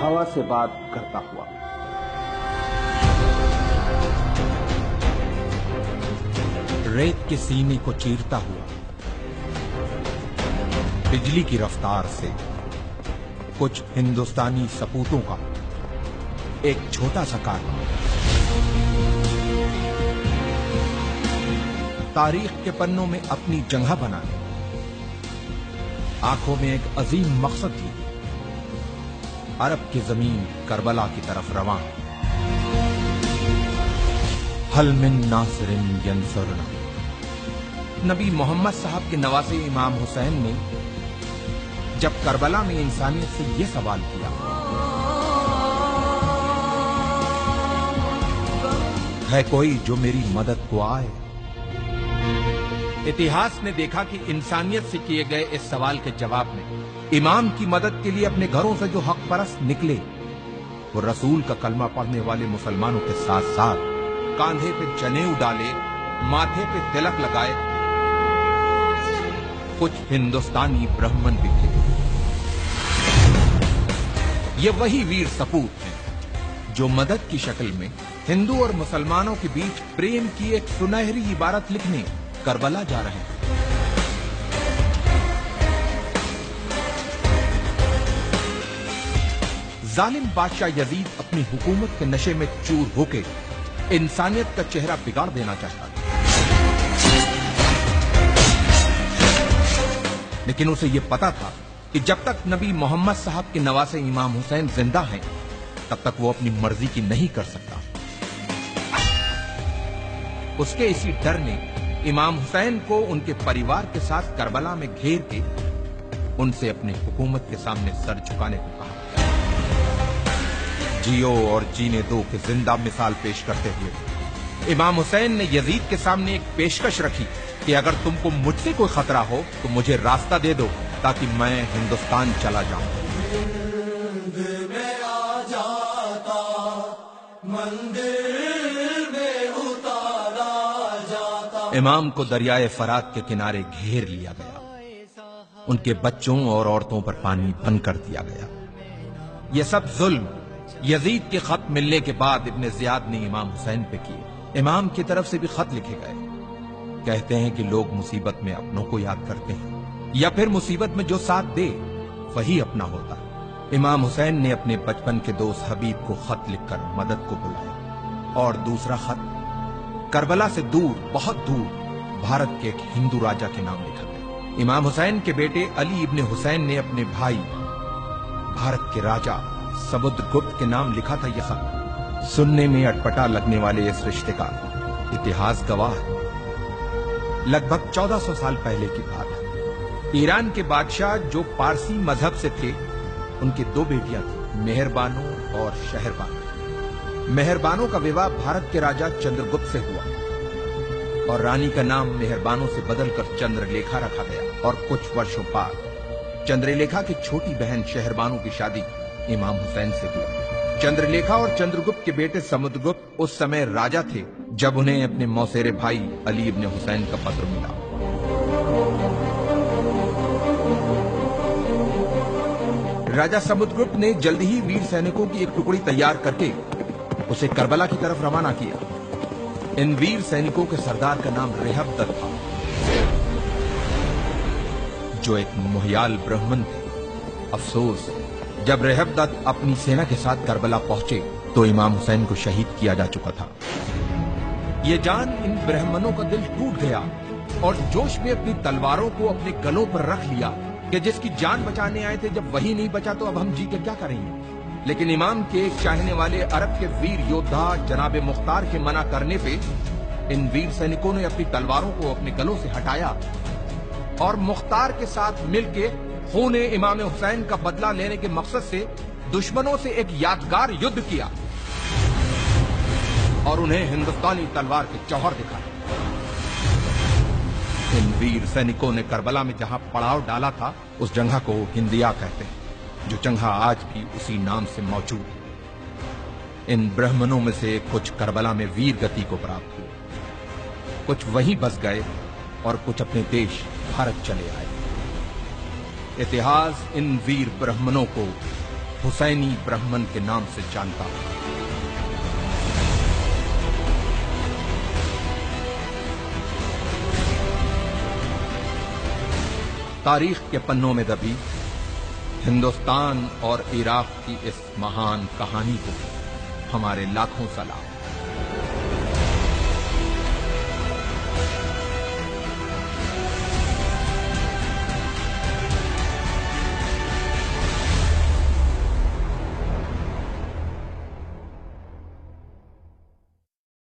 हवा से बात करता हुआ। रेत के सीने को चीरता हुआ, बिजली की रफ्तार से कुछ हिंदुस्तानी सपूतों का एक छोटा सा कारवां तारीख के पन्नों में अपनी जगह बनाने, आंखों में एक अजीम मकसद लिए अरब की जमीन करबला की तरफ रवान। हल मिन नासिरिन यंसुरना। नबी मोहम्मद साहब के नवासे इमाम हुसैन ने जब करबला में इंसानियत से यह सवाल किया, है कोई जो मेरी मदद को आए? इतिहास ने देखा कि इंसानियत से किए गए इस सवाल के जवाब में इमाम की मदद के लिए अपने घरों से जो हक परस्त निकले, वो रसूल का कलमा पढ़ने वाले मुसलमानों के साथ साथ कांधे पे जनेऊ डाले, माथे पे तिलक लगाए कुछ हिंदुस्तानी ब्राह्मण भी थे। ये वही वीर सपूत हैं जो मदद की शक्ल में हिंदू और मुसलमानों के बीच प्रेम की एक सुनहरी इबारत लिखने करबला जा रहे हैं। जालिम बादशाह यजीद अपनी हुकूमत के नशे में चूर होके इंसानियत का चेहरा बिगाड़ देना चाहता था, लेकिन उसे यह पता था कि जब तक नबी मोहम्मद साहब के नवासे इमाम हुसैन जिंदा हैं, तब तक वो अपनी मर्जी की नहीं कर सकता। उसके इसी डर ने इमाम हुसैन को उनके परिवार के साथ करबला में घेर के उनसे अपनी हुकूमत के सामने सर झुकाने को कहा। जियो और जीने दो की जिंदा मिसाल पेश करते हुए इमाम हुसैन ने यजीद के सामने एक पेशकश रखी कि अगर तुमको मुझसे कोई खतरा हो तो मुझे रास्ता दे दो ताकि मैं हिंदुस्तान चला जाऊं। इमाम को दरियाए फरात के किनारे घेर लिया गया, उनके बच्चों और औरतों पर पानी बंद कर दिया गया। यह सब जुल्म यजीद के खत मिलने के बाद इब्ने जियाद ने इमाम हुसैन पे किए। इमाम की तरफ से भी खत लिखे गए। कहते हैं कि लोग मुसीबत में अपनों को याद करते हैं या फिर मुसीबत में जो साथ दे वही अपना होता है। इमाम हुसैन ने अपने बचपन के दोस्त हबीब को खत लिखकर मदद को बुलाया और दूसरा खत करबला से दूर, बहुत दूर भारत के एक हिंदू राजा के नाम लिखा गया। इमाम हुसैन के बेटे अली इब्ने हुसैन ने अपने भाई भारत के राजा समुद्रगुप्त के नाम लिखा था यह खत। सुनने में अटपटा लगने वाले इस रिश्ते का इतिहास गवाह है। लगभग 1400 साल पहले की बात है। ईरान के बादशाह जो पारसी मजहब से थे, उनकी दो बेटियां थी, मेहरबानो और शहरबानो। मेहरबानो का विवाह भारत के राजा चंद्रगुप्त से हुआ और रानी का नाम मेहरबानो से बदलकर चंद्रलेखा रखा गया। और कुछ वर्षों बाद चंद्रलेखा की छोटी बहन शहरबानो की शादी इमाम हुसैन से हुई। चंद्रलेखा और चंद्रगुप्त के बेटे समुद्रगुप्त उस समय राजा थे जब उन्हें अपने मौसेरे भाई अली इब्ने हुसैन का पत्र मिला। राजा समुद्रगुप्त ने जल्दी ही वीर सैनिकों की एक टुकड़ी तैयार करके उसे करबला की तरफ रवाना किया। इन वीर सैनिकों के सरदार का नाम रेहबदत था, जो एक मोहयाल ब्राह्मण थे। अफसोस, जब रेहबदत अपनी सेना के साथ करबला पहुंचे तो इमाम हुसैन को शहीद किया जा चुका था। ये जान इन ब्राह्मणों का दिल टूट गया और जोश में अपनी तलवारों को अपने गलों पर रख लिया कि जिसकी जान बचाने आए थे, जब वही नहीं बचा तो अब हम जी के क्या करेंगे। लेकिन इमाम के एक चाहने वाले अरब के वीर योद्धा जनाब मुख्तार के मना करने पे इन वीर सैनिकों ने अपनी तलवारों को अपने गलों से हटाया और मुख्तार के साथ मिलके खूने इमाम हुसैन का बदला लेने के मकसद से दुश्मनों से एक यादगार युद्ध किया और उन्हें हिंदुस्तानी तलवार के जौहर दिखाए। इन वीर सैनिकों ने करबला में जहां पड़ाव डाला था, उस जगह को हिंदिया कहते हैं, जो जगह आज भी उसी नाम से मौजूद है। इन ब्राह्मणों में से कुछ करबला में वीर गति को प्राप्त हुए, कुछ वहीं बस गए और कुछ अपने देश भारत चले आए। इतिहास इन वीर ब्राह्मणों को حسینی برہمن کے نام سے جانتا ہوں۔ تاریخ کے پنوں میں دبی ہندوستان اور عراق کی اس مہان کہانی کو ہمارے لاکھوں سلام۔